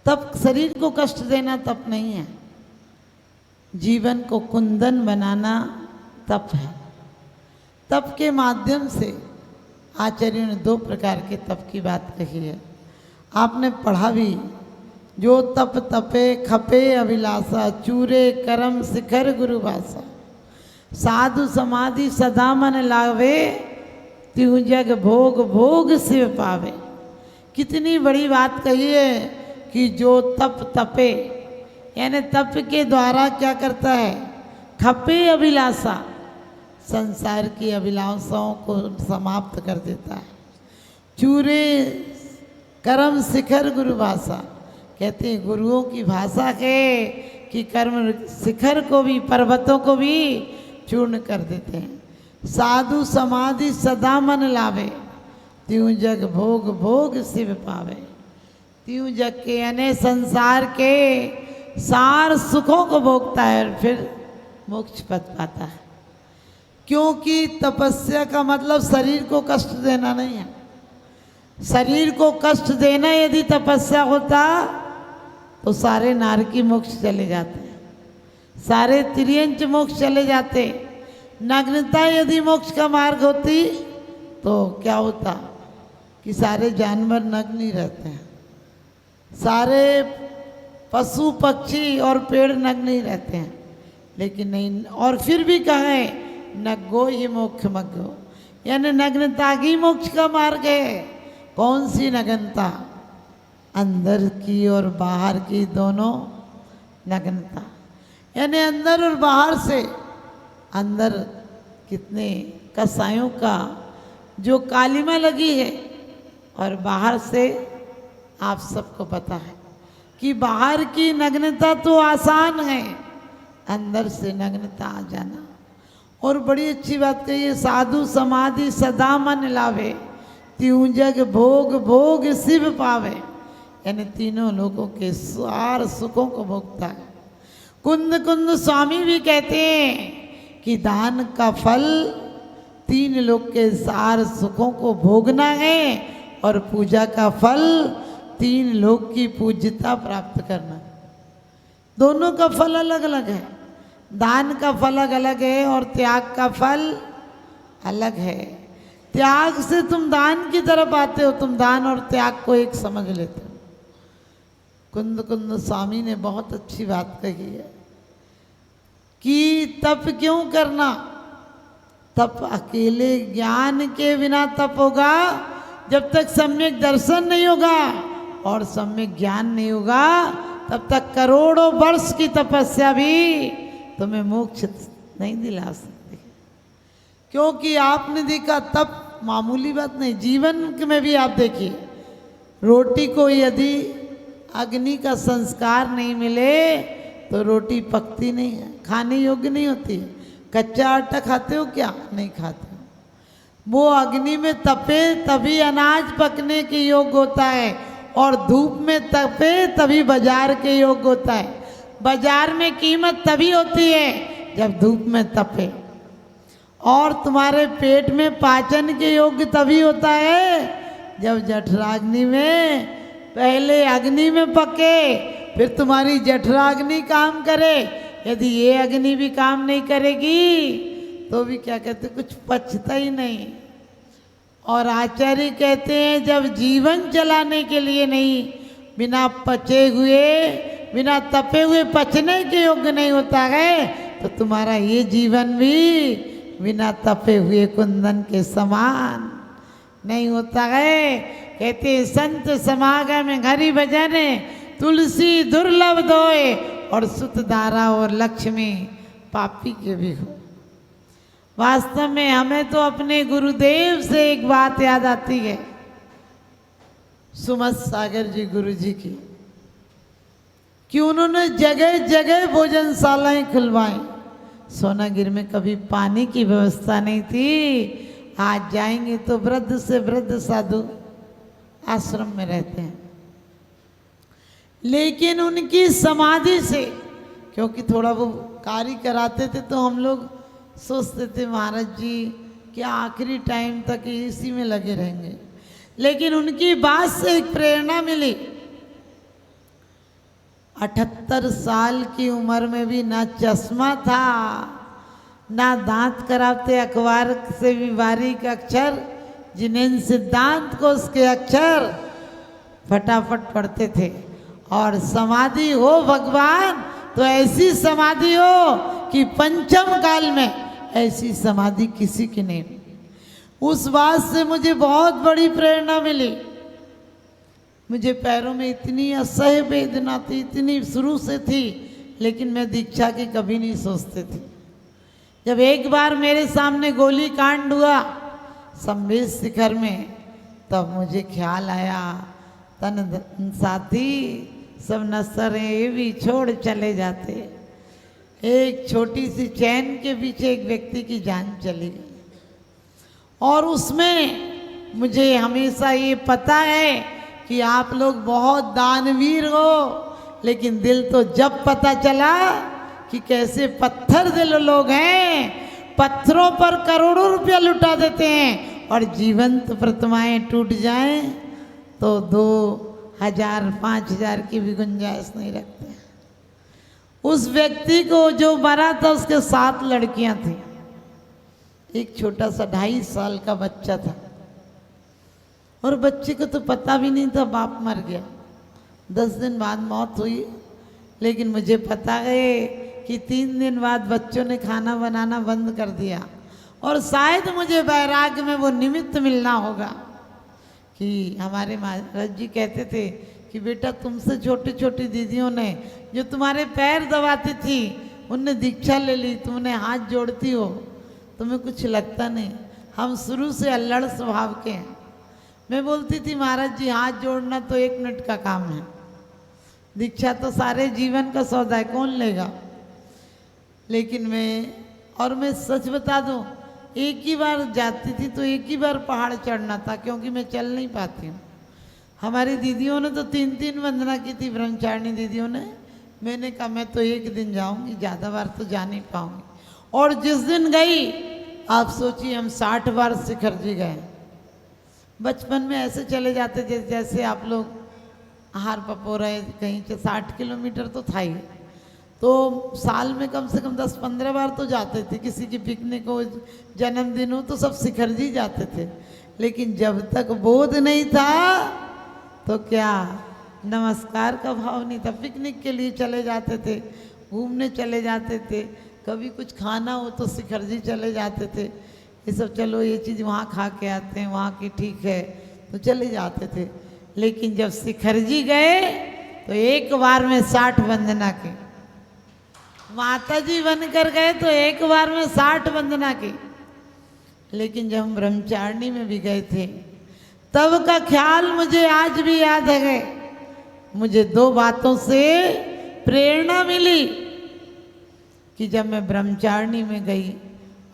तप शरीर को कष्ट देना तप नहीं है, जीवन को कुंदन बनाना तप है। तप के माध्यम से आचार्यों ने 2 प्रकार के तप की बात कही है। आपने पढ़ा भी, जो तप तपे खपे अभिलाषा, चूरे करम शिखर गुरुभाषा, साधु समाधि सदा मन लावे, तिहु जग भोग भोग शिव पावे। कितनी बड़ी बात कही है कि जो तप तपे, यानी तप के द्वारा क्या करता है, खपे अभिलाषा, संसार की अभिलाषाओं को समाप्त कर देता है। चूरे कर्म शिखर गुरु भाषा, कहते हैं गुरुओं की भाषा है कि कर्म शिखर को भी, पर्वतों को भी चूर्ण कर देते हैं। साधु समाधि सदा मन लावे, त्यों जग भोग भोग शिव पावे। त्यों जग के यानी संसार के सार सुखों को भोगता है और फिर मोक्ष पद पाता है। क्योंकि तपस्या का मतलब शरीर को कष्ट देना नहीं है। शरीर को कष्ट देना यदि तपस्या होता तो सारे नारकी मोक्ष चले जाते, सारे तिर्यंच मोक्ष चले जाते। नग्नता यदि मोक्ष का मार्ग होती तो क्या होता कि सारे जानवर नग्न ही रहते हैं, सारे पशु पक्षी और पेड़ नग्न ही रहते हैं। लेकिन नहीं, और फिर भी कहें नग्गो ही मोक्ष मग्गो, यानी नग्नता ही मोक्ष का मार्ग है। कौन सी नग्नता? अंदर की और बाहर की दोनों नग्नता, यानी अंदर और बाहर से। अंदर कितने कसायों का जो कालिमा लगी है, और बाहर से आप सबको पता है कि बाहर की नग्नता तो आसान है, अंदर से नग्नता आ जाना। और बड़ी अच्छी बात कही है, साधु समाधि सदा मन लावे, त्यों जग भोग भोग शिव पावे, यानी तीनों लोगों के सार सुखों को भोगता है। कुंद कुंद स्वामी भी कहते हैं कि दान का फल 3 लोग के सार सुखों को भोगना है, और पूजा का फल 3 लोग की पूज्यता प्राप्त करना। दोनों का फल अलग अलग है। दान का फल अलग है और त्याग का फल अलग है। त्याग से तुम दान की तरफ आते हो, तुम दान और त्याग को एक समझ लेते हो। कुंद कुंद स्वामी ने बहुत अच्छी बात कही है कि तप क्यों करना? तप अकेले ज्ञान के बिना तप होगा जब तक सम्यक दर्शन नहीं होगा, और सम्यक ज्ञान नहीं होगा तब तक करोड़ों वर्ष की तपस्या भी तुम्हें मोक्ष नहीं दिला सकती। क्योंकि आपने देखा तप मामूली बात नहीं, जीवन में भी आप देखिए, रोटी को यदि अग्नि का संस्कार नहीं मिले तो रोटी पकती नहीं है, खाने योग्य नहीं होती है। कच्चा आटा खाते हो क्या? नहीं खाते हो। वो अग्नि में तपे तभी अनाज पकने के योग्य होता है, और धूप में तपे तभी बाजार के योग्य होता है। बाजार में कीमत तभी होती है जब धूप में तपे, और तुम्हारे पेट में पाचन के योग्य तभी होता है जब जठराग्नि में, पहले अग्नि में पके फिर तुम्हारी जठराग्नि काम करे। यदि ये अग्नि भी काम नहीं करेगी तो भी क्या कहते, कुछ पचता ही नहीं। और आचार्य कहते हैं जब जीवन चलाने के लिए नहीं, बिना पचे हुए, बिना तपे हुए पचने के योग्य नहीं होता है, तो तुम्हारा ये जीवन भी बिना तपे हुए कुंदन के समान नहीं होता है। कहते संत समागम हरि भजन, तुलसी दुर्लभ दोए, और सुत धारा और लक्ष्मी पापी के भी हो। वास्तव में हमें तो अपने गुरुदेव से एक बात याद आती है, सुमत सागर जी गुरु जी की, कि उन्होंने जगह जगह भोजनशालाएं खुलवाई। सोनागिर में कभी पानी की व्यवस्था नहीं थी, आज जाएंगे तो वृद्ध से वृद्ध साधु आश्रम में रहते हैं। लेकिन उनकी समाधि से, क्योंकि थोड़ा वो कार्य कराते थे तो हम लोग सोचते थे महाराज जी कि आखिरी टाइम तक इसी में लगे रहेंगे, लेकिन उनकी बात से एक प्रेरणा मिली। 78 साल की उम्र में भी ना चश्मा था, ना दांत कराते अखबार से भी बारीक अक्षर, जिनेन सिद्धांत को उसके अक्षर फटाफट पढ़ते थे। और समाधि हो भगवान तो ऐसी समाधि हो कि पंचम काल में ऐसी समाधि किसी की नहीं। उस बात से मुझे बहुत बड़ी प्रेरणा मिली। मुझे पैरों में इतनी असह्य वेदना थी, इतनी शुरू से थी, लेकिन मैं दीक्षा की कभी नहीं सोचती थी। जब एक बार मेरे सामने गोली कांड हुआ संवेद शिखर में, तब मुझे ख्याल आया तन साथी सब नसर ये भी छोड़ चले जाते। एक छोटी सी चैन के पीछे एक व्यक्ति की जान चली गई। और उसमें मुझे हमेशा ये पता है कि आप लोग बहुत दानवीर हो, लेकिन दिल तो जब पता चला कि कैसे पत्थर दिल लोग हैं, पत्थरों पर करोड़ों रुपया लुटा देते हैं और जीवंत प्रतिमाएं टूट जाएं तो 2000 5000 की भी गुंजाइश नहीं रखते। उस व्यक्ति को जो मरा था उसके 7 लड़कियां थी, एक छोटा सा 2.5 साल का बच्चा था, और बच्चे को तो पता भी नहीं था बाप मर गया। 10 दिन बाद मौत हुई, लेकिन मुझे पता है कि 3 दिन बाद बच्चों ने खाना बनाना बंद कर दिया। और शायद मुझे वैराग्य में वो निमित्त मिलना होगा कि हमारे महाराज जी कहते थे कि बेटा तुमसे छोटी छोटी दीदियों ने जो तुम्हारे पैर दबाती थी उनने दीक्षा ले ली, तुमने हाथ जोड़ती हो, तुम्हें कुछ लगता नहीं। हम शुरू से अल्लड़ स्वभाव के हैं। मैं बोलती थी महाराज जी हाथ जोड़ना तो 1 मिनट का काम है, दीक्षा तो सारे जीवन का सौदा है, कौन लेगा। लेकिन मैं सच बता दूं, एक ही बार जाती थी तो एक ही बार पहाड़ चढ़ना था, क्योंकि मैं चल नहीं पाती हूँ। हमारी दीदियों ने तो 3-3 वंदना की थी, ब्रह्मचारिणी दीदियों ने। मैंने कहा मैं तो एक दिन जाऊंगी, ज़्यादा बार तो जा नहीं पाऊंगी। और जिस दिन गई, आप सोचिए हम 60 बार शिखर जी गए। बचपन में ऐसे चले जाते जैसे आप लोग हार पपो रहे कहीं से, 60 किलोमीटर तो था ही, तो साल में कम से कम 10-15 बार तो जाते थे। किसी की पिकनिक हो, जन्मदिन हो, तो सब शिखर जी जाते थे। लेकिन जब तक बोध नहीं था तो क्या नमस्कार का भाव नहीं था। पिकनिक के लिए चले जाते थे, घूमने चले जाते थे, कभी कुछ खाना हो तो शिखर जी चले जाते थे। ये सब चलो ये चीज़ वहाँ खा के आते हैं, वहाँ की ठीक है, तो चले जाते थे। लेकिन जब शिखर जी गए तो एक बार में 60 वंदना की, माता जी बनकर गए तो एक बार में 60 वंदना की। लेकिन जब हम ब्रह्मचारिणी में भी गए थे तब का ख्याल मुझे आज भी याद है। मुझे 2 बातों से प्रेरणा मिली कि जब मैं ब्रह्मचारिणी में गई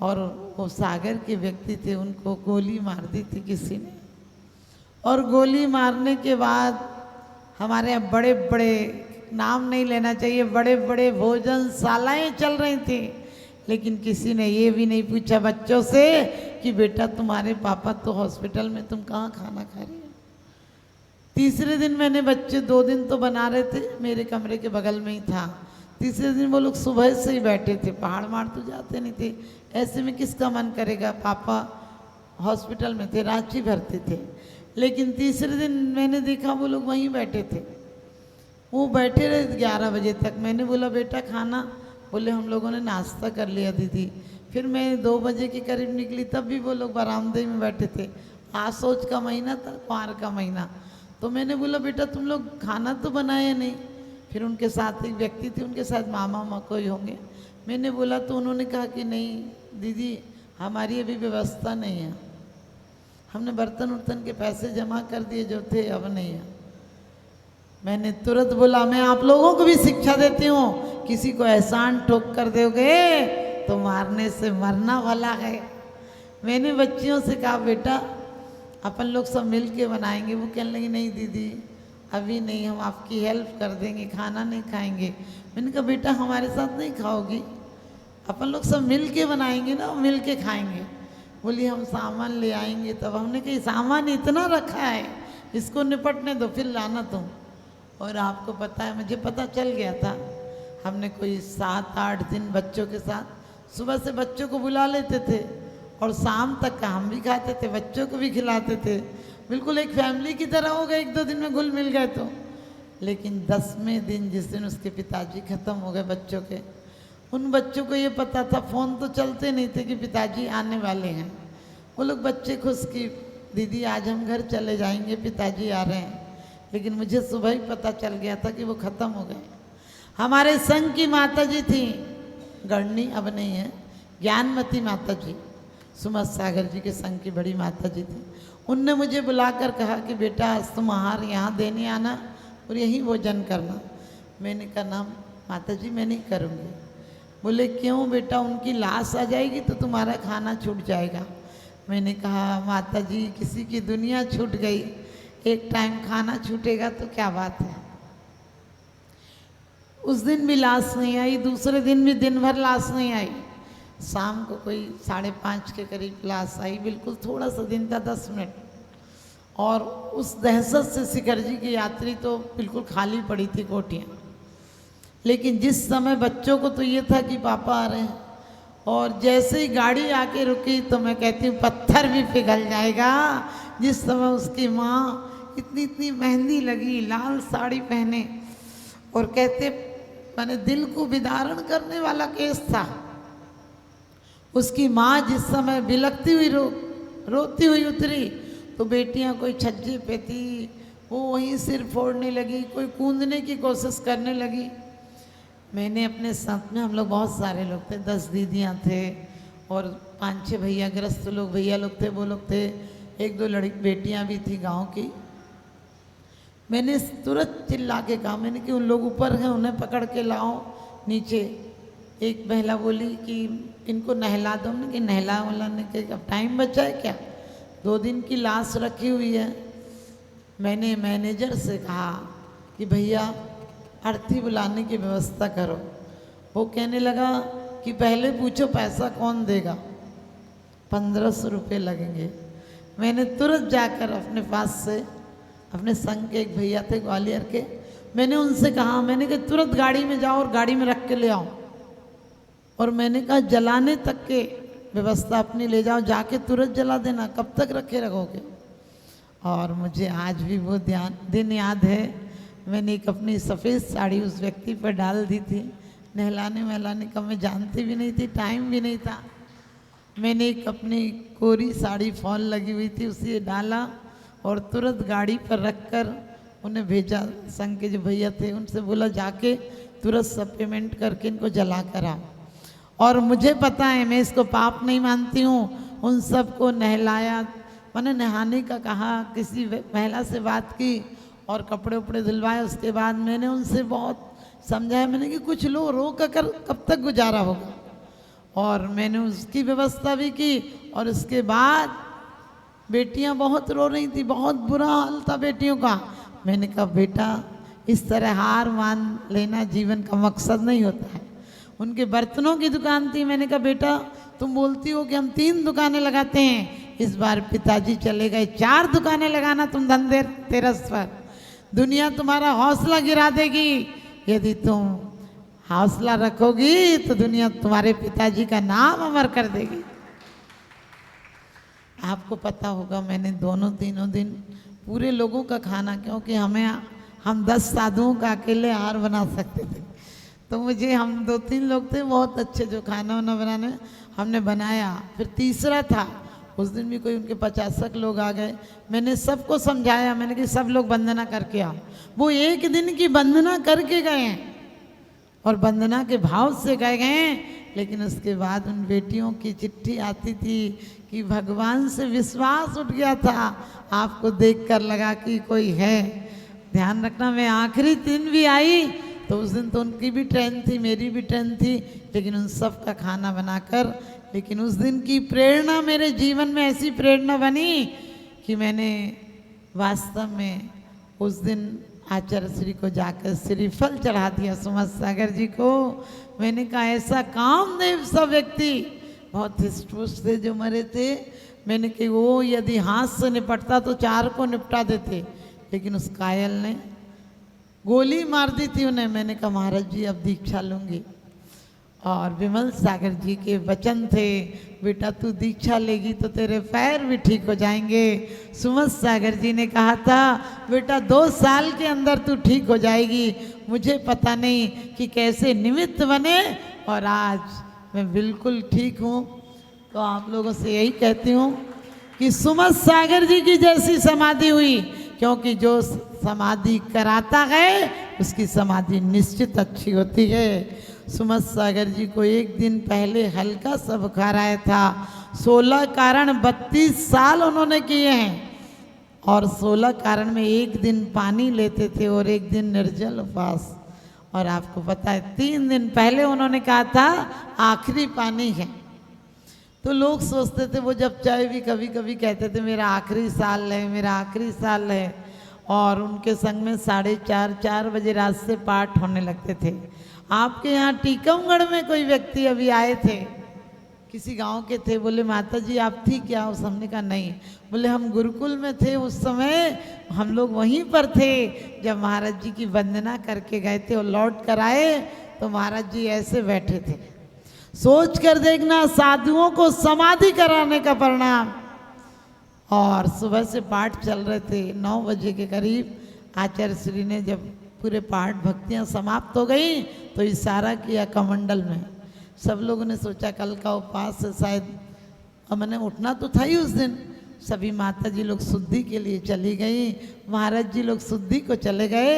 और वो सागर के व्यक्ति थे, उनको गोली मार दी थी किसी ने, और गोली मारने के बाद हमारे यहाँ बड़े बड़े, नाम नहीं लेना चाहिए, बड़े बड़े भोजनशालाएं चल रही थी। लेकिन किसी ने ये भी नहीं पूछा बच्चों से कि बेटा तुम्हारे पापा तो हॉस्पिटल में, तुम कहाँ खाना खा रही हो। तीसरे दिन मैंने बच्चे 2 दिन तो बना रहे थे, मेरे कमरे के बगल में ही था। तीसरे दिन वो लोग सुबह से ही बैठे थे, पहाड़ मार तो जाते नहीं थे। ऐसे में किसका मन करेगा, पापा हॉस्पिटल में थे, रांची भरते थे। लेकिन तीसरे दिन मैंने देखा वो लोग वहीं बैठे थे, वो बैठे रहे 11 बजे तक। मैंने बोला बेटा खाना, बोले हम लोगों ने नाश्ता कर लिया दीदी। फिर मैं 2 बजे के करीब निकली, तब भी वो लोग बरामदे में बैठे थे। आसोच का महीना था, कुंवार का महीना। तो मैंने बोला बेटा तुम लोग खाना तो बनाए नहीं। फिर उनके साथ एक व्यक्ति थे, उनके साथ मामा मकोई होंगे। मैंने बोला तो उन्होंने कहा कि नहीं दीदी हमारी अभी व्यवस्था नहीं है, हमने बर्तन उर्तन के पैसे जमा कर दिए जो थे, अब नहीं है। मैंने तुरंत बोला मैं आप लोगों को भी शिक्षा देती हूँ, किसी को एहसान ठोक कर दोगे तो मारने से मरना वाला है। मैंने बच्चियों से कहा बेटा अपन लोग सब मिल के बनाएंगे। वो कहने लगी नहीं दीदी अभी नहीं, हम आपकी हेल्प कर देंगे, खाना नहीं खाएंगे। मैंने कहा बेटा हमारे साथ नहीं खाओगी, अपन लोग सब मिल के बनाएंगे ना, मिल के खाएंगे। बोली हम सामान ले आएंगे। तब हमने कहा सामान इतना रखा है, इसको निपटने दो फिर लाना तुम। और आपको पता है, मुझे पता चल गया था, हमने कोई 7-8 दिन बच्चों के साथ सुबह से बच्चों को बुला लेते थे और शाम तक का हम भी खाते थे, बच्चों को भी खिलाते थे, बिल्कुल एक फैमिली की तरह हो गए, 1-2 दिन में घुल मिल गए। तो लेकिन 10वें दिन जिस दिन उसके पिताजी ख़त्म हो गए बच्चों के, उन बच्चों को ये पता था, फ़ोन तो चलते नहीं थे कि पिताजी आने वाले हैं। वो लोग बच्चे खुश कि दीदी आज हम घर चले जाएंगे, पिताजी आ रहे हैं। लेकिन मुझे सुबह ही पता चल गया था कि वो ख़त्म हो गए। हमारे संघ की माता जी थी, गढ़नी अब नहीं है, ज्ञानमती माता जी, सुमत सागर जी के संघ की बड़ी माता जी थी। उनने मुझे बुलाकर कहा कि बेटा आज तुम आहार यहाँ देने आना और यहीं भोजन करना। मैंने कहा ना माता जी मैं नहीं करूँगी। बोले क्यों बेटा, उनकी लाश आ जाएगी तो तुम्हारा खाना छूट जाएगा। मैंने कहा माता जी किसी की दुनिया छूट गई, एक टाइम खाना छूटेगा तो क्या बात है। उस दिन भी लाश नहीं आई, दूसरे दिन भी दिन भर लाश नहीं आई। शाम को कोई 5:30 के करीब लाश आई, बिल्कुल थोड़ा सा दिन था, 10 मिनट। और उस दहशत से शिखर जी की यात्री तो बिल्कुल खाली पड़ी थी कोठियाँ। लेकिन जिस समय बच्चों को तो ये था कि पापा आ रहे हैं, और जैसे ही गाड़ी आके रुकी तो मैं कहती हूँ पत्थर भी पिघल जाएगा। जिस समय उसकी माँ इतनी इतनी मेहंदी लगी, लाल साड़ी पहने, और कहते मैंने दिल को विदारण करने वाला केस था। उसकी माँ जिस समय बिलखती हुई रोती हुई उतरी तो बेटियां कोई छज्जे पे थी, वो वहीं सिर फोड़ने लगी, कोई कूदने की कोशिश करने लगी। मैंने अपने साथ में, हम लोग बहुत सारे लोग थे, 10 दीदियां थे और 5-6 भैया ग्रस्त लोग, भैया लोग थे, वो लोग थे, 1-2 लड़की बेटियां भी थी गांव की। मैंने तुरंत चिल्ला के कहा, मैंने कि उन लोग ऊपर हैं, उन्हें पकड़ के लाओ नीचे। एक महिला बोली कि इनको नहला दो। हमने कि नहला वालाने के अब टाइम बचा है क्या, 2 दिन की लाश रखी हुई है। मैंने मैनेजर से कहा कि भैया अर्थी बुलाने की व्यवस्था करो। वो कहने लगा कि पहले पूछो पैसा कौन देगा, 1500 रुपये लगेंगे। मैंने तुरंत जाकर अपने पास से, अपने संग के एक भैया थे ग्वालियर के, मैंने उनसे कहा, मैंने कहा तुरंत गाड़ी में जाओ और गाड़ी में रख के ले आओ। और मैंने कहा जलाने तक के व्यवस्था अपनी ले जाओ, जाके तुरंत जला देना, कब तक रखे रखोगे। और मुझे आज भी वो दिन याद है, मैंने एक अपनी सफ़ेद साड़ी उस व्यक्ति पर डाल दी थी। नहलाने वहलाने का मैं जानती भी नहीं थी, टाइम भी नहीं था। मैंने एक अपनी कोरी साड़ी फॉल लगी हुई थी, उसे डाला और तुरंत गाड़ी पर रखकर उन्हें भेजा। संघ के जो भैया थे उनसे बोला जाके तुरंत सब पेमेंट करके इनको जला कर आओ। और मुझे पता है, मैं इसको पाप नहीं मानती हूँ, उन सबको नहलाया, मैंने नहाने का कहा, किसी महिला से बात की और कपड़े उपड़े धुलवाए। उसके बाद मैंने उनसे बहुत समझाया, मैंने कि कुछ लो, रो कर कब तक गुजारा होगा। और मैंने उसकी व्यवस्था भी की। और उसके बाद बेटियां बहुत रो रही थी, बहुत बुरा हाल था बेटियों का। मैंने कहा बेटा इस तरह हार मान लेना जीवन का मकसद नहीं होता है। उनके बर्तनों की दुकान थी, मैंने कहा बेटा तुम बोलती हो कि हम 3 दुकानें लगाते हैं, इस बार पिताजी चले गए, 4 दुकानें लगाना तुम धनतेरस पर। दुनिया तुम्हारा हौसला गिरा देगी, यदि तुम हौसला रखोगी तो दुनिया तुम्हारे पिताजी का नाम अमर कर देगी। आपको पता होगा मैंने तीनों दिन पूरे लोगों का खाना, क्योंकि हम 10 साधुओं का अकेले आहार बना सकते थे, तो मुझे, हम 2-3 लोग थे बहुत अच्छे जो खाना वाना बनाने, हमने बनाया। फिर तीसरा था, उस दिन भी कोई उनके 50 लोग आ गए। मैंने सबको समझाया, मैंने कि सब लोग वंदना करके आओ। वो 1 दिन की वंदना करके गए हैं और वंदना के भाव से गए हैं। लेकिन उसके बाद उन बेटियों की चिट्ठी आती थी कि भगवान से विश्वास उठ गया था, आपको देखकर लगा कि कोई है। ध्यान रखना, मैं आखिरी दिन भी आई तो उस दिन तो उनकी भी ट्रेन थी, मेरी भी ट्रेन थी, लेकिन उन सब का खाना बनाकर। लेकिन उस दिन की प्रेरणा मेरे जीवन में ऐसी प्रेरणा बनी कि मैंने वास्तव में उस दिन आचार्य श्री को जाकर श्रीफल चढ़ा दिया, सुमत सागर जी को। मैंने कहा ऐसा कामदेव सा व्यक्ति, बहुत हिष्ट-पुष्ट थे जो मरे थे, मैंने कहा वो यदि हाथ से निपटता तो 4 को निपटा देते, लेकिन उस कायल ने गोली मार दी थी उन्हें। मैंने कहा महाराज जी अब दीक्षा लूँगी। और विमल सागर जी के वचन थे, बेटा तू दीक्षा लेगी तो तेरे पैर भी ठीक हो जाएंगे। सुमत सागर जी ने कहा था बेटा 2 साल के अंदर तू ठीक हो जाएगी। मुझे पता नहीं कि कैसे निमित्त बने और आज मैं बिल्कुल ठीक हूँ। तो आप लोगों से यही कहती हूँ कि सुमत सागर जी की जैसी समाधि हुई, क्योंकि जो समाधि कराता है उसकी समाधि निश्चित अच्छी होती है। सुमत सागर जी को एक दिन पहले हल्का सा बुखार आया था। 16 कारण 32 साल उन्होंने किए हैं और 16 कारण में एक दिन पानी लेते थे और एक दिन निर्जल उपवास। और आपको पता है 3 दिन पहले उन्होंने कहा था आखिरी पानी है। तो लोग सोचते थे, वो जब चाय भी कभी कभी कहते थे मेरा आखिरी साल है, मेरा आखिरी साल है। और उनके संग में 4:30 बजे रात से पाठ होने लगते थे। आपके यहाँ टीकमगढ़ में कोई व्यक्ति अभी आए थे, किसी गांव के थे, बोले माता जी आप थी क्या? उस हमने कहा नहीं। बोले हम गुरुकुल में थे उस समय, हम लोग वहीं पर थे जब महाराज जी की वंदना करके गए थे और लौट कर आए तो महाराज जी ऐसे बैठे थे। सोच कर देखना साधुओं को समाधि कराने का परिणाम। और सुबह से पाठ चल रहे थे, 9 बजे के करीब आचार्य श्री ने जब पूरे पाठ भक्तियाँ समाप्त हो गई तो इशारा किया कमंडल में। सब लोगों ने सोचा कल का उपवास है शायद, और मैंने उठना तो था ही उस दिन। सभी माता जी लोग शुद्धि के लिए चली गई, महाराज जी लोग शुद्धि को चले गए।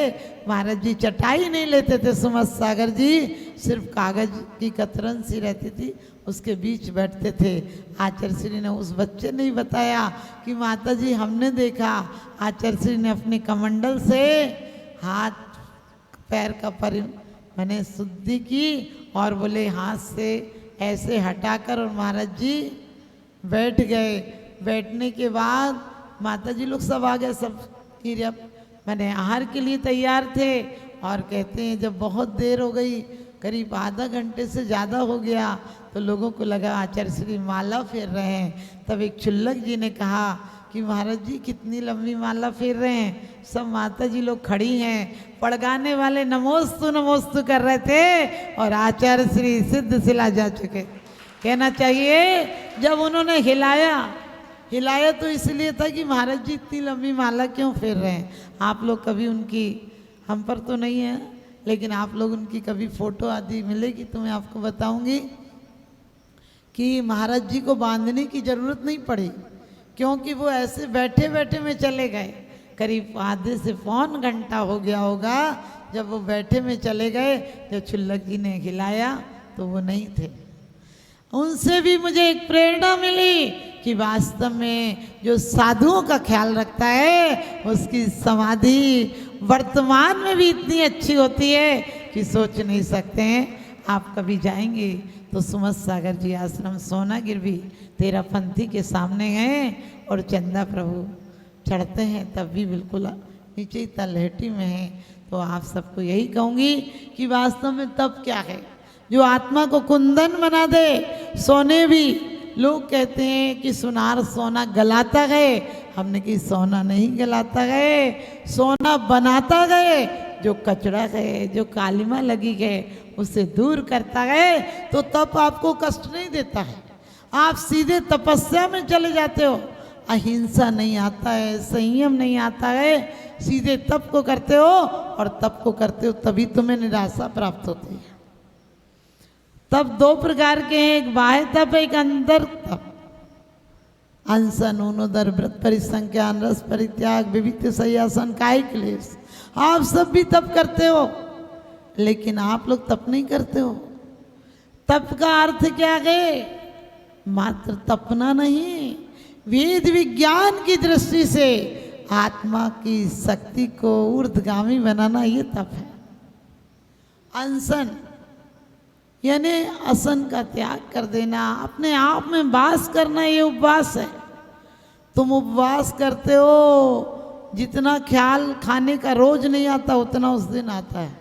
महाराज जी चटाई नहीं लेते थे सुमत सागर जी, सिर्फ कागज की कतरन सी रहती थी उसके बीच बैठते थे। आचार्य श्री ने उस बच्चे ने ही बताया कि माता जी हमने देखा आचार्य श्री ने अपने कमंडल से हाथ पैर का मैंने शुद्धि की और बोले हाथ से ऐसे हटाकर और महाराज जी बैठ गए। बैठने के बाद माता जी लोग सब आ गए, सब क्रिया मैंने आहार के लिए तैयार थे। और कहते हैं जब बहुत देर हो गई, करीब आधा घंटे से ज़्यादा हो गया, तो लोगों को लगा आचार्य श्री माला फेर रहे हैं। तब एक क्षुल्लक जी ने कहा कि महाराज जी कितनी लंबी माला फेर रहे हैं। सब माता जी लोग खड़ी हैं, पड़गाने वाले नमोस्तु नमोस्तु कर रहे थे और आचार्य श्री सिद्ध शिला जा चुके। कहना चाहिए जब उन्होंने हिलाया तो इसलिए था कि महाराज जी इतनी लंबी माला क्यों फेर रहे हैं। आप लोग कभी उनकी, हम पर तो नहीं है लेकिन आप लोग उनकी कभी फोटो आदि मिलेगी तो मैं आपको बताऊंगी कि महाराज जी को बांधने की जरूरत नहीं पड़ी, क्योंकि वो ऐसे बैठे बैठे में चले गए। करीब आधे से पौन घंटा हो गया होगा जब वो बैठे में चले गए। जब क्षुल्लक जी ने हिलाया तो वो नहीं थे। उनसे भी मुझे एक प्रेरणा मिली कि वास्तव में जो साधुओं का ख्याल रखता है उसकी समाधि वर्तमान में भी इतनी अच्छी होती है कि सोच नहीं सकते हैं। आप कभी जाएंगे तो सुमत सागर जी आश्रम सोनागिर भी तेरापंथी के सामने हैं और चंदा प्रभु चढ़ते हैं तब भी बिल्कुल नीचे ही तलहटी में हैं। तो आप सबको यही कहूँगी कि वास्तव में तब क्या है जो आत्मा को कुंदन बना दे। सोने भी लोग कहते हैं कि सुनार सोना गलाता गए, हमने कि सोना नहीं गलाता गए, सोना बनाता गए। जो कचड़ा गए, जो कालिमा लगी गए उसे दूर करता गए तो तब आपको कष्ट नहीं देता है। आप सीधे तपस्या में चले जाते हो, अहिंसा नहीं आता है, संयम नहीं आता है, सीधे तप को करते हो और तप को करते हो तभी तुम्हें निराशा प्राप्त होती है। तब 2 प्रकार के हैं, एक बाह्य तप एक अंदर तप। अनशन ऊनोदर व्रत परिसंख्यान रस परित्याग विविध सयासन काय क्लेश। आप सब भी तप करते हो लेकिन आप लोग तप नहीं करते हो। तप का अर्थ क्या है? मात्र तपना नहीं, वेद विज्ञान की दृष्टि से आत्मा की शक्ति को ऊर्ध्वगामी बनाना ये तप है। अनशन यानी असन का त्याग कर देना, अपने आप में वास करना, ये उपवास है। तुम उपवास करते हो, जितना ख्याल खाने का रोज नहीं आता उतना उस दिन आता है।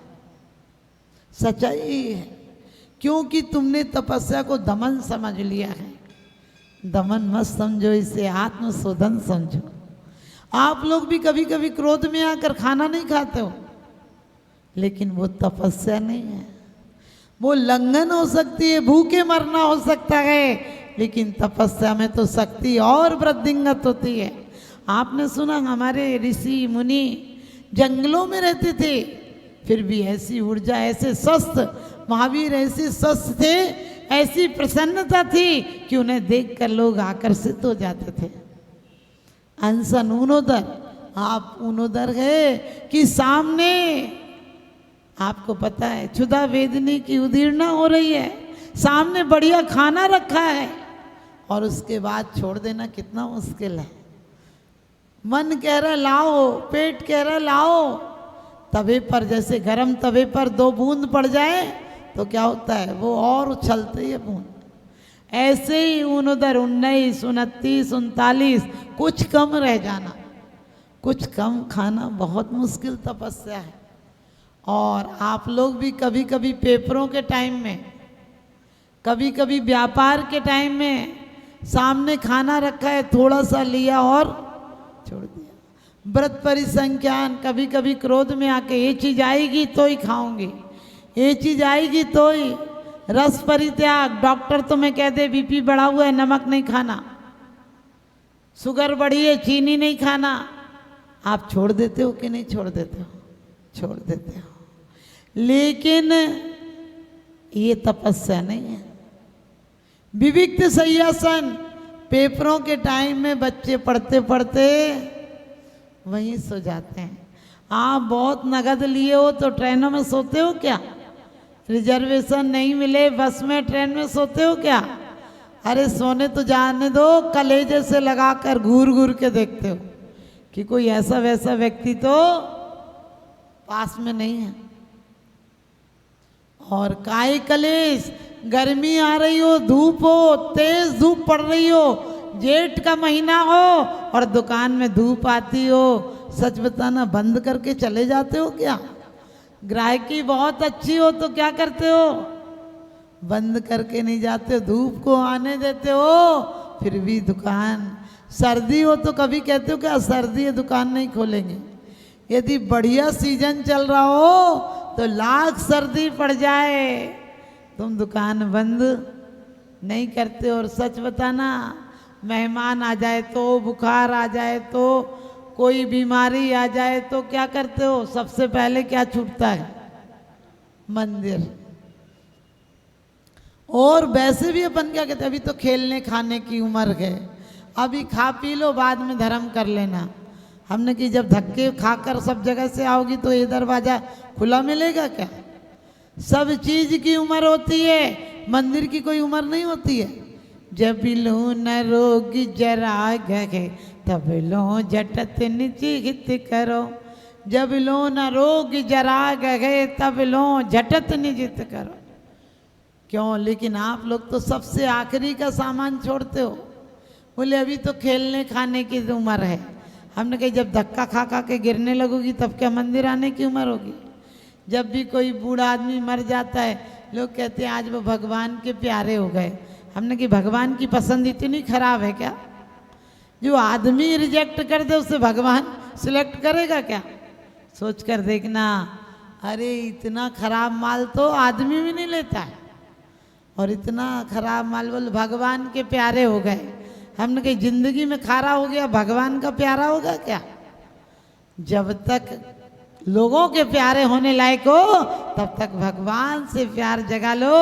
सच्चाई है, क्योंकि तुमने तपस्या को दमन समझ लिया है। दमन मत समझो, इसे आत्मशोधन समझो। आप लोग भी कभी कभी क्रोध में आकर खाना नहीं खाते हो, लेकिन वो तपस्या नहीं है। वो लंघन हो सकती है, भूखे मरना हो सकता है, लेकिन तपस्या में तो शक्ति और वृद्धिंगत होती है। आपने सुना हमारे ऋषि मुनि जंगलों में रहते थे, फिर भी ऐसी ऊर्जा, ऐसे स्वस्थ महावीर, ऐसे स्वस्थ थे, ऐसी प्रसन्नता थी कि उन्हें देखकर लोग आकर्षित हो जाते थे। अनशन ऊनोदर, आप ऊनोदर है कि सामने आपको पता है क्षुधा वेदनी की उदीर्णा हो रही है, सामने बढ़िया खाना रखा है और उसके बाद छोड़ देना कितना मुश्किल है। मन कह रहा लाओ, पेट कह रहा लाओ, तवे पर जैसे गरम तवे पर 2 बूंद पड़ जाए तो क्या होता है, वो और उछलती है बूंद। ऐसे ही उधर 19, 29, 39 कुछ कम रह जाना, कुछ कम खाना बहुत मुश्किल तपस्या है। और आप लोग भी कभी कभी पेपरों के टाइम में, कभी कभी व्यापार के टाइम में सामने खाना रखा है, थोड़ा सा लिया और छोड़ दिया। व्रत परिसंख्यान, कभी कभी क्रोध में आके ये चीज़ आएगी तो ही खाऊंगी, ये चीज़ आएगी तो ही। रस परित्याग, डॉक्टर तुम्हें कह दे बीपी बढ़ा हुआ है, नमक नहीं खाना, शुगर बढ़ी है, चीनी नहीं खाना, आप छोड़ देते हो कि नहीं छोड़ देते हो? छोड़ देते हो। लेकिन ये तपस्या नहीं है। विविक्त सय्यासन, पेपरों के टाइम में बच्चे पढ़ते पढ़ते वहीं सो जाते हैं। आप बहुत नगद लिए हो तो ट्रेनों में सोते हो क्या? रिजर्वेशन नहीं मिले बस में, ट्रेन में सोते हो क्या? अरे सोने तो जाने दो, कलेजे से लगाकर घूर घूर के देखते हो कि कोई ऐसा वैसा व्यक्ति तो पास में नहीं है। और काय कलेश, गर्मी आ रही हो, धूप हो, तेज धूप पड़ रही हो, जेठ का महीना हो और दुकान में धूप आती हो, सच बताना बंद करके चले जाते हो क्या? ग्राहकी बहुत अच्छी हो तो क्या करते हो? बंद करके नहीं जाते हो, धूप को आने देते हो, फिर भी दुकान। सर्दी हो तो कभी कहते हो क्या सर्दी है दुकान नहीं खोलेंगे? यदि बढ़िया सीजन चल रहा हो तो लाख सर्दी पड़ जाए तुम दुकान बंद नहीं करते। और सच बताना, मेहमान आ जाए तो, बुखार आ जाए तो, कोई बीमारी आ जाए तो क्या करते हो? सबसे पहले क्या छूटता है? मंदिर। और वैसे भी अपन क्या कहते हैं, अभी तो खेलने खाने की उम्र है, अभी खा पी लो, बाद में धर्म कर लेना। हमने कि जब धक्के खाकर सब जगह से आओगी तो ये दरवाजा खुला मिलेगा क्या? सब चीज की उम्र होती है, मंदिर की कोई उम्र नहीं होती है। जब लो न रोग जरा गए तब लो झटत निजित करो, जब लो न रोग जरा गए तब लो झटत निजित करो। क्यों? लेकिन आप लोग तो सबसे आखिरी का सामान छोड़ते हो। बोले अभी तो खेलने खाने की उम्र है। हमने कही जब धक्का खा खा के गिरने लगोगी तब क्या मंदिर आने की उम्र होगी? जब भी कोई बूढ़ा आदमी मर जाता है लोग कहते हैं आज वो भगवान के प्यारे हो गए। हमने कि भगवान की पसंद इतनी खराब है क्या? जो आदमी रिजेक्ट कर दे उसे भगवान सिलेक्ट करेगा क्या? सोच कर देखना। अरे इतना खराब माल तो आदमी भी नहीं लेता है, और इतना खराब माल बोल भगवान के प्यारे हो गए। हमने कही जिंदगी में खारा हो गया, भगवान का प्यारा होगा क्या? जब तक लोगों के प्यारे होने लायक हो तब तक भगवान से प्यार जगा लो।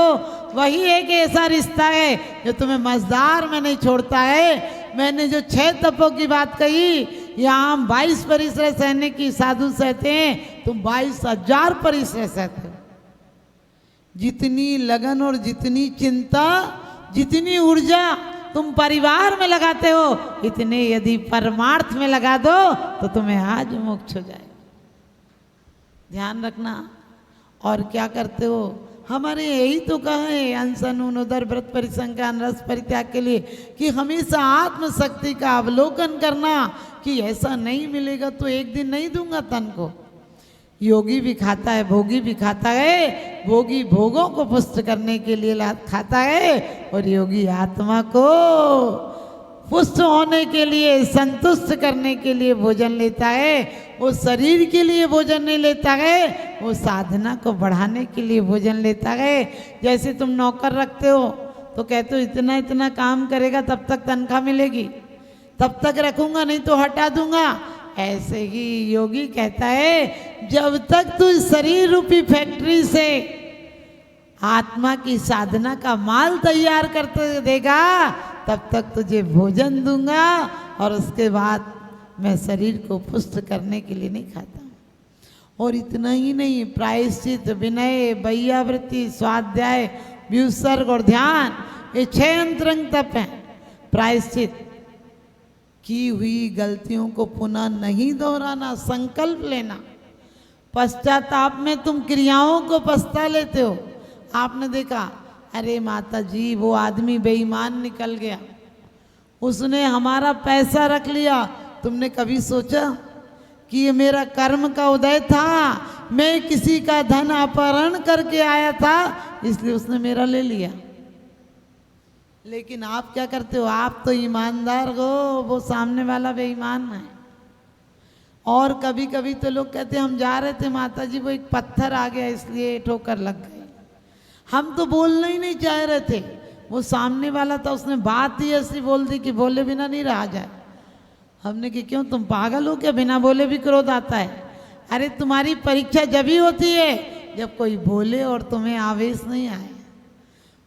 वही एक ऐसा रिश्ता है जो तुम्हें मझधार में नहीं छोड़ता है। मैंने जो 6 तपों की बात कही, यहाँ हम 22 परिश्रय सहने की साधु सहते हैं, तुम 22,000 परिश्रय सहते हो। जितनी लगन और जितनी चिंता, जितनी ऊर्जा तुम परिवार में लगाते हो, इतने यदि परमार्थ में लगा दो तो तुम्हें आज मोक्ष हो जाए। ध्यान रखना। और क्या करते हो? हमारे यही तो कहा है अनशन ऊनोदर व्रत परिसंख्यान रस परित्याग के लिए कि हमेशा आत्मशक्ति का अवलोकन करना कि ऐसा नहीं मिलेगा तो एक दिन नहीं दूंगा तन को। योगी भी खाता है, भोगी भी खाता है। भोगी भोगों को पुष्ट करने के लिए खाता है और योगी आत्मा को पुष्ट होने के लिए, संतुष्ट करने के लिए भोजन लेता है। वो शरीर के लिए भोजन नहीं लेता है, वो साधना को बढ़ाने के लिए भोजन लेता है। जैसे तुम नौकर रखते हो तो कहते हो इतना इतना काम करेगा तब तक तनख्वाह मिलेगी, तब तक रखूंगा नहीं तो हटा दूंगा। ऐसे ही योगी कहता है जब तक तू इस शरीर रूपी फैक्ट्री से आत्मा की साधना का माल तैयार करते देगा तब तक तुझे भोजन दूंगा, और उसके बाद मैं शरीर को पुष्ट करने के लिए नहीं खाता हूँ। और इतना ही नहीं, प्रायश्चित, विनय, बैयावृत्ति, स्वाध्याय, व्युत्सर्ग और ध्यान, ये 6 अंतरंग तप हैं। प्रायश्चित, की हुई गलतियों को पुनः नहीं दोहराना, संकल्प लेना। पश्चाताप में तुम क्रियाओं को पछता लेते हो। आपने देखा, अरे माता जी वो आदमी बेईमान निकल गया, उसने हमारा पैसा रख लिया। तुमने कभी सोचा कि ये मेरा कर्म का उदय था, मैं किसी का धन अपहरण करके आया था इसलिए उसने मेरा ले लिया। लेकिन आप क्या करते हो, आप तो ईमानदार हो, वो सामने वाला बेईमान है। और कभी कभी तो लोग कहते हैं हम जा रहे थे माता जी, वो एक पत्थर आ गया इसलिए ठोकर लग गई। हम तो बोलना ही नहीं चाह रहे थे, वो सामने वाला था, उसने बात ही ऐसी बोल दी कि बोले बिना नहीं रहा जाए। हमने कि क्यों तुम पागल हो क्या, बिना बोले भी क्रोध आता है? अरे तुम्हारी परीक्षा जब ही होती है जब कोई बोले और तुम्हें आवेश नहीं आए।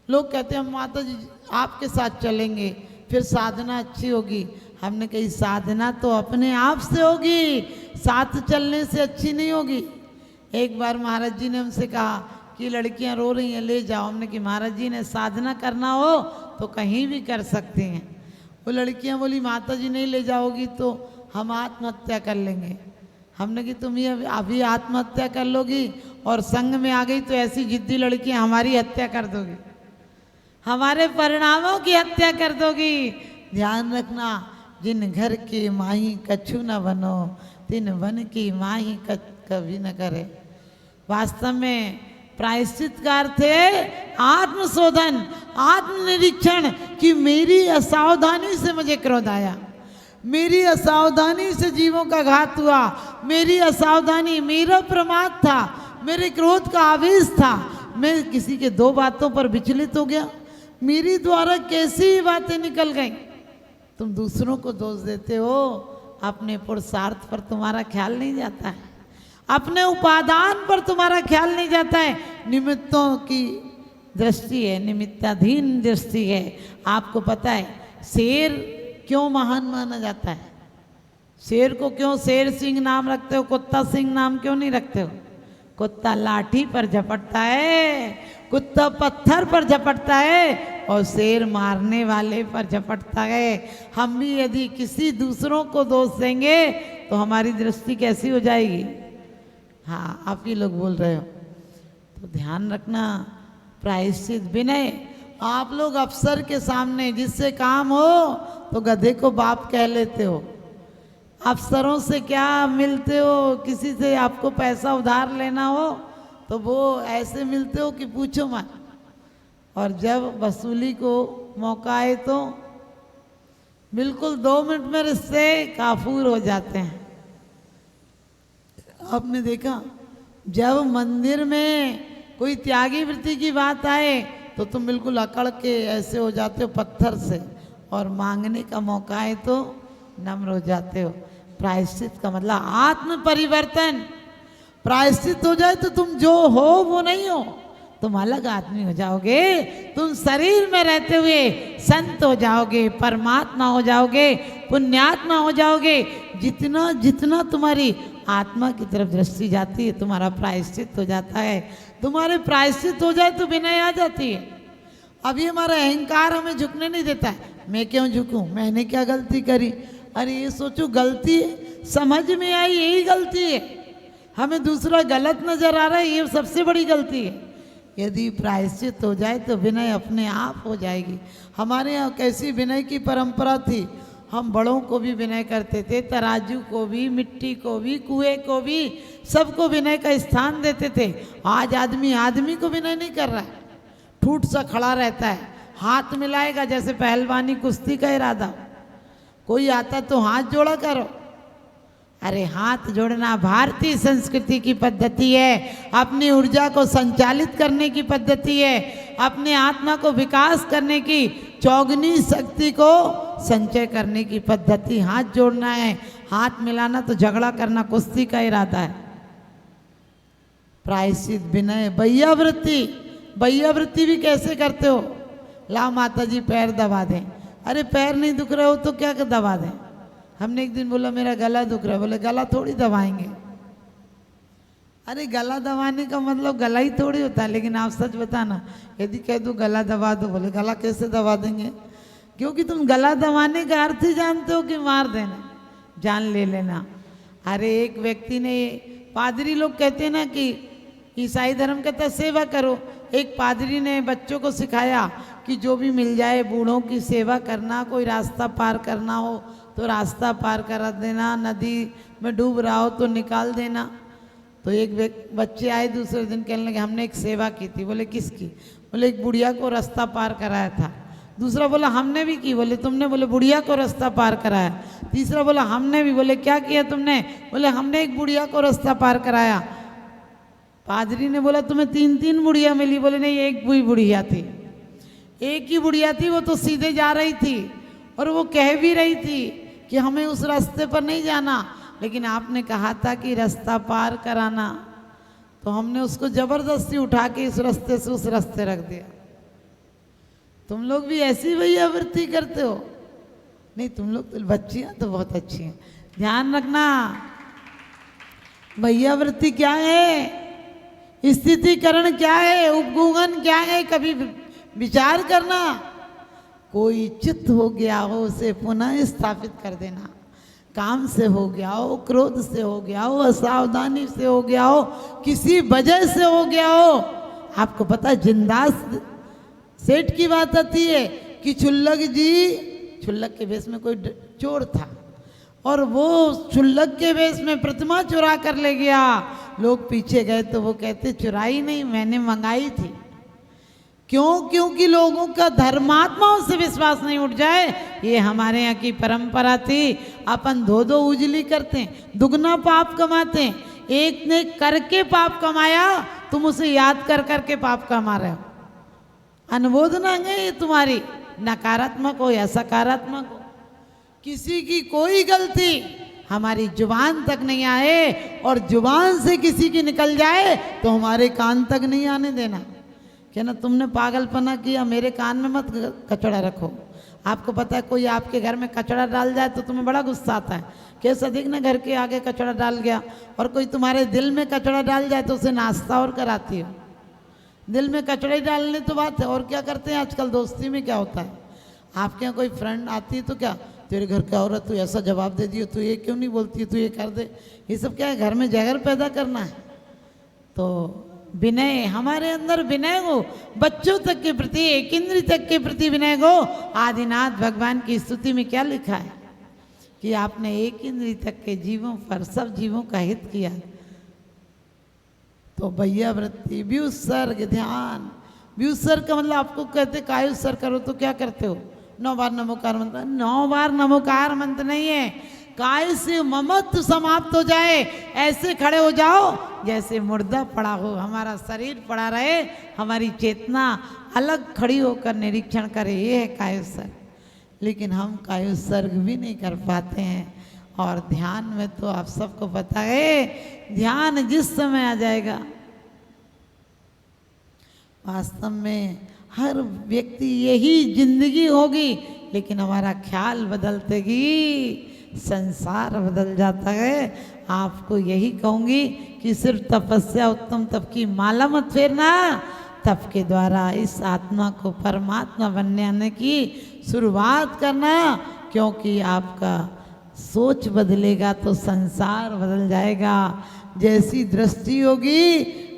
लोग कहते हैं हम माता जी आपके साथ चलेंगे फिर साधना अच्छी होगी। हमने कही साधना तो अपने आप से होगी, साथ चलने से अच्छी नहीं होगी। एक बार महाराज जी ने हमसे कहा कि लड़कियां रो रही हैं ले जाओ। हमने कि महाराज जी ने साधना करना हो तो कहीं भी कर सकती हैं। वो लड़कियां बोली माता जी नहीं ले जाओगी तो हम आत्महत्या कर लेंगे। हमने कि तुम ये अभी आत्महत्या कर लोगी और संग में आ गई तो ऐसी जिद्दी लड़कियां हमारी हत्या कर दोगी, हमारे परिणामों की हत्या कर दोगी। ध्यान रखना, जिन घर की माही कछु न बनो तिन वन की माही कभी न करे। वास्तव में प्रायश्चित का अर्थ है आत्मशोधन, आत्मनिरीक्षण कि मेरी असावधानी से मुझे क्रोध आया, मेरी असावधानी से जीवों का घात हुआ, मेरी असावधानी, मेरा प्रमाद था, मेरे क्रोध का आवेश था, मैं किसी के 2 बातों पर विचलित हो गया, मेरी द्वारा कैसी बातें निकल गई। तुम दूसरों को दोष देते हो, अपने पुरुषार्थ पर तुम्हारा ख्याल नहीं जाता है, अपने उपादान पर तुम्हारा ख्याल नहीं जाता है। निमित्तों की दृष्टि है, निमित्ताधीन दृष्टि है। आपको पता है शेर क्यों महान माना जाता है? शेर को क्यों शेर सिंह नाम रखते हो, कुत्ता सिंह नाम क्यों नहीं रखते हो? कुत्ता लाठी पर झपटता है, कुत्ता पत्थर पर झपटता है और शेर मारने वाले पर झपटता है। हम भी यदि किसी दूसरों को दोष देंगे तो हमारी दृष्टि कैसी हो जाएगी? हाँ, आप ही लोग बोल रहे हो। तो ध्यान रखना, प्रायश्चित, विनय। आप लोग अफसर के सामने जिससे काम हो तो गधे को बाप कह लेते हो। अफसरों से क्या मिलते हो, किसी से आपको पैसा उधार लेना हो तो वो ऐसे मिलते हो कि पूछो मत, और जब वसूली को मौका आए तो बिल्कुल 2 मिनट में रिश्ते काफूर हो जाते हैं। आपने देखा जब मंदिर में कोई त्यागी वृत्ति की बात आए तो तुम बिल्कुल अकड़ के ऐसे हो जाते हो पत्थर से, और मांगने का मौका आए तो नम्र हो जाते हो। प्रायश्चित का मतलब आत्म परिवर्तन। प्रायश्चित हो जाए तो तुम जो हो वो नहीं हो, तुम अलग आदमी हो जाओगे। तुम शरीर में रहते हुए संत हो जाओगे, परमात्मा हो जाओगे, पुण्यात्मा हो जाओगे। जितना जितना तुम्हारी आत्मा की तरफ दृष्टि जाती है तुम्हारा प्रायश्चित हो जाता है। तुम्हारे प्रायश्चित हो जाए तो विनय आ जाती है। अभी हमारा अहंकार हमें झुकने नहीं देता है। मैं क्यों झुकूं, मैंने क्या गलती करी? अरे ये सोचो, गलती समझ में आई यही गलती है, हमें दूसरा गलत नजर आ रहा है ये सबसे बड़ी गलती है। यदि प्रायश्चित हो जाए तो विनय अपने आप हो जाएगी। हमारे यहाँ कैसी विनय की परंपरा थी, हम बड़ों को भी विनय करते थे, तराजू को भी, मिट्टी को भी, कुएं को भी, सबको विनय का स्थान देते थे। आज आदमी आदमी को विनय नहीं कर रहा है, ठूठ सा खड़ा रहता है, हाथ मिलाएगा जैसे पहलवानी कुश्ती का इरादा। कोई आता तो हाथ जोड़ा करो। अरे हाथ जोड़ना भारतीय संस्कृति की पद्धति है, अपनी ऊर्जा को संचालित करने की पद्धति है, अपने आत्मा को विकास करने की, चौगुनी शक्ति को संचय करने की पद्धति हाथ जोड़ना है। हाथ मिलाना तो झगड़ा करना, कुश्ती का इरादा है। प्रायश्चित, विनय, बैयावृत्ति। बैयावृत्ति भी कैसे करते हो? ला माता जी पैर दबा दें। अरे पैर नहीं दुख रहे हो तो क्या दबा दें? हमने एक दिन बोला मेरा गला दुख रहा है, बोले गला थोड़ी दबाएंगे। अरे गला दबाने का मतलब गला ही थोड़ी होता है। लेकिन आप सच बताना, यदि कह दो गला दबा दो, बोले गला कैसे दबा देंगे? क्योंकि तुम गला दबाने का अर्थ ही जानते हो कि मार देना, जान ले लेना। अरे एक व्यक्ति ने, पादरी लोग कहते हैं ना कि ईसाई धर्म कहता है सेवा करो। एक पादरी ने बच्चों को सिखाया कि जो भी मिल जाए बूढ़ों की सेवा करना, कोई रास्ता पार करना हो तो रास्ता पार करा देना, नदी में डूब रहा हो तो निकाल देना। तो एक बच्चे आए दूसरे दिन, कहने लगे हमने एक सेवा की थी। बोले किसकी? बोले एक बुढ़िया को रास्ता पार कराया था। दूसरा बोला हमने भी की। बोले तुमने? बोले बुढ़िया को रास्ता पार कराया। तीसरा बोला हमने भी। बोले क्या किया तुमने? बोले हमने एक बुढ़िया को रास्ता पार कराया। पादरी ने बोला तुम्हें 3-3 बुढ़िया मिली? बोले नहीं, एक बुढ़िया थी, एक ही बुढ़िया थी। वो तो सीधे जा रही थी और वो कह भी रही थी कि हमें उस रास्ते पर नहीं जाना, लेकिन आपने कहा था कि रास्ता पार कराना, तो हमने उसको जबरदस्ती उठा के इस रास्ते से उस रास्ते रख दिया। तुम लोग भी ऐसी बैयावृत्ति करते हो? नहीं, तुम लोग तो बच्चियां तो बहुत अच्छी हैं। ध्यान रखना, बैयावृत्ति क्या है, स्थितिकरण क्या है, उपगूहन क्या है, कभी विचार करना। कोई चित्त हो गया हो उसे पुनः स्थापित कर देना। काम से हो गया हो, क्रोध से हो गया हो, असावधानी से हो गया हो, किसी वजह से हो गया हो। आपको पता है जिंदास सेठ की बात आती है कि छुल्लक के वेश में कोई चोर था और वो छुल्लक के वेश में प्रतिमा चुरा कर ले गया। लोग पीछे गए तो वो कहते चुराई नहीं, मैंने मंगाई थी। क्यों? क्योंकि लोगों का धर्मात्माओं से विश्वास नहीं उठ जाए। ये हमारे यहाँ की परंपरा थी। अपन धो उजली करते हैं, दुगना पाप कमाते हैं। एक ने करके पाप कमाया, तुम उसे याद कर करके पाप कमा रहे हो। अनुमोदना नहीं तुम्हारी, नकारात्मक हो या सकारात्मक हो। किसी की कोई गलती हमारी जुबान तक नहीं आए, और जुबान से किसी की निकल जाए तो हमारे कान तक नहीं आने देना। कहना तुमने पागलपना किया, मेरे कान में मत कचड़ा रखो। आपको पता है कोई आपके घर में कचड़ा डाल जाए तो तुम्हें बड़ा गुस्सा आता है। केस अधिक ने घर के आगे कचड़ा डाल गया, और कोई तुम्हारे दिल में कचड़ा डाल जाए तो उसे नाश्ता और कराती हो। दिल में कचड़े डालने तो बात है, और क्या करते हैं आजकल दोस्ती में क्या होता है। आपके यहाँ कोई फ्रेंड आती है तो क्या, तेरे घर का औरत तू ऐसा जवाब दे दियो, तू ये क्यों नहीं बोलती, तू ये कर दे। ये सब क्या है, घर में जहर पैदा करना है। तो विनय, हमारे अंदर विनय हो, बच्चों तक के प्रति, एक इंद्री तक के प्रति विनय हो। आदिनाथ भगवान की स्तुति में क्या लिखा है कि आपने एक इंद्री तक के जीवों पर सब जीवों का हित किया। तो बैयावृत्ति, व्युत्सर्ग, ध्यान। व्युत्सर्ग का मतलब आपको कहते कायुत्सर्ग करो तो क्या करते हो? 9 बार नमोकार मंत्र। 9 बार नमोकार मंत्र नहीं है, काय से ममत्व समाप्त हो जाए, ऐसे खड़े हो जाओ जैसे मुर्दा पड़ा हो, हमारा शरीर पड़ा रहे, हमारी चेतना अलग खड़ी होकर निरीक्षण करे। ये है कायुत्सर्ग। लेकिन हम कायुत्सर्ग भी नहीं कर पाते हैं। और ध्यान में तो आप सबको पता है, ध्यान जिस समय आ जाएगा, वास्तव में हर व्यक्ति यही जिंदगी होगी, लेकिन हमारा ख्याल बदलते ही संसार बदल जाता है। आपको यही कहूँगी कि सिर्फ तपस्या, उत्तम तप की माला मत फेरना, तप के द्वारा इस आत्मा को परमात्मा बनने की शुरुआत करना। क्योंकि आपका सोच बदलेगा तो संसार बदल जाएगा। जैसी दृष्टि होगी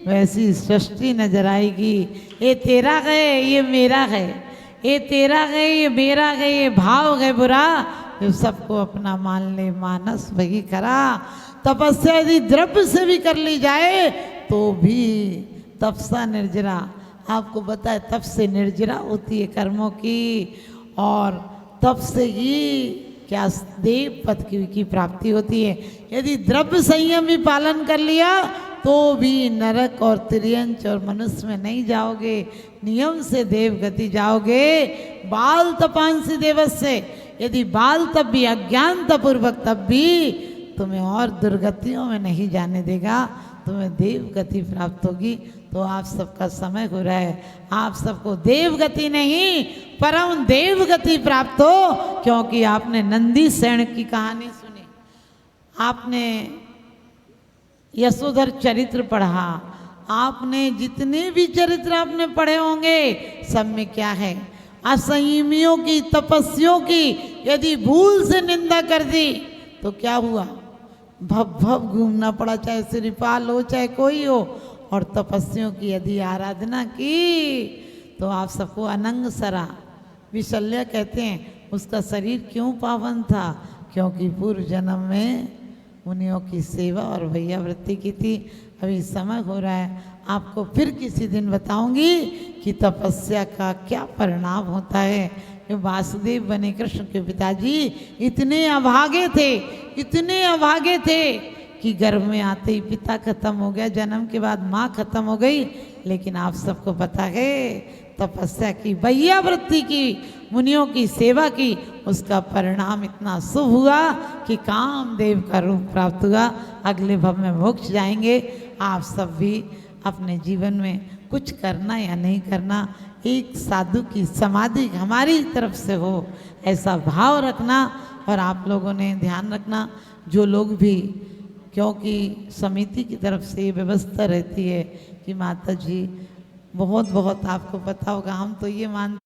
वैसी सृष्टि नजर आएगी। ये तेरा है, ये मेरा है, ये तेरा है, ये मेरा है, ये भाव है बुरा, ये सबको अपना मान ले। मानस वही करा। तपस्या यदि द्रव्य से भी कर ली जाए तो भी तपसा निर्जरा। आपको पता है तप से निर्जरा होती है कर्मों की, और तप से ही क्या देव पद की प्राप्ति होती है। यदि द्रव्य संयम भी पालन कर लिया तो भी नरक और तिर्यंच और मनुष्य में नहीं जाओगे, नियम से देव गति जाओगे। बाल तपांसी देवस्य, यदि बाल तब भी अज्ञानता पूर्वक तब भी तुम्हें और दुर्गतियों में नहीं जाने देगा, तुम्हें देव गति प्राप्त होगी। तो आप सबका समय हो रहा है, आप सबको देव गति नहीं परम देव गति प्राप्त हो, क्योंकि आपने नंदी सेन की कहानी सुनी, आपने यशोधर चरित्र पढ़ा, आपने जितने भी चरित्र आपने पढ़े होंगे सब में क्या है, असंयमियों की तपस्वियों की यदि भूल से निंदा कर दी तो क्या हुआ, भव भव घूमना पड़ा, चाहे श्रीपाल हो चाहे कोई हो। और तपस्वियों की यदि आराधना की तो आप सबको अनंग सरा, विशल्य कहते हैं, उसका शरीर क्यों पावन था, क्योंकि पूर्व जन्म में मुनियों की सेवा और भैया वृत्ति की थी। अभी समय हो रहा है, आपको फिर किसी दिन बताऊंगी कि तपस्या का क्या परिणाम होता है। कि वासुदेव बने कृष्ण के पिताजी इतने अभागे थे, इतने अभागे थे कि गर्भ में आते ही पिता खत्म हो गया, जन्म के बाद माँ खत्म हो गई। लेकिन आप सबको पता है तपस्या की, भैया वृत्ति की, मुनियों की सेवा की, उसका परिणाम इतना शुभ हुआ कि कामदेव का रूप प्राप्त हुआ। अगले भव में मोक्ष जाएंगे। आप सब भी अपने जीवन में कुछ करना या नहीं करना, एक साधु की समाधि हमारी तरफ से हो ऐसा भाव रखना। और आप लोगों ने ध्यान रखना, जो लोग भी, क्योंकि समिति की तरफ से ये व्यवस्था रहती है कि माता जी बहुत बहुत आपको पता होगा, हम तो ये मानते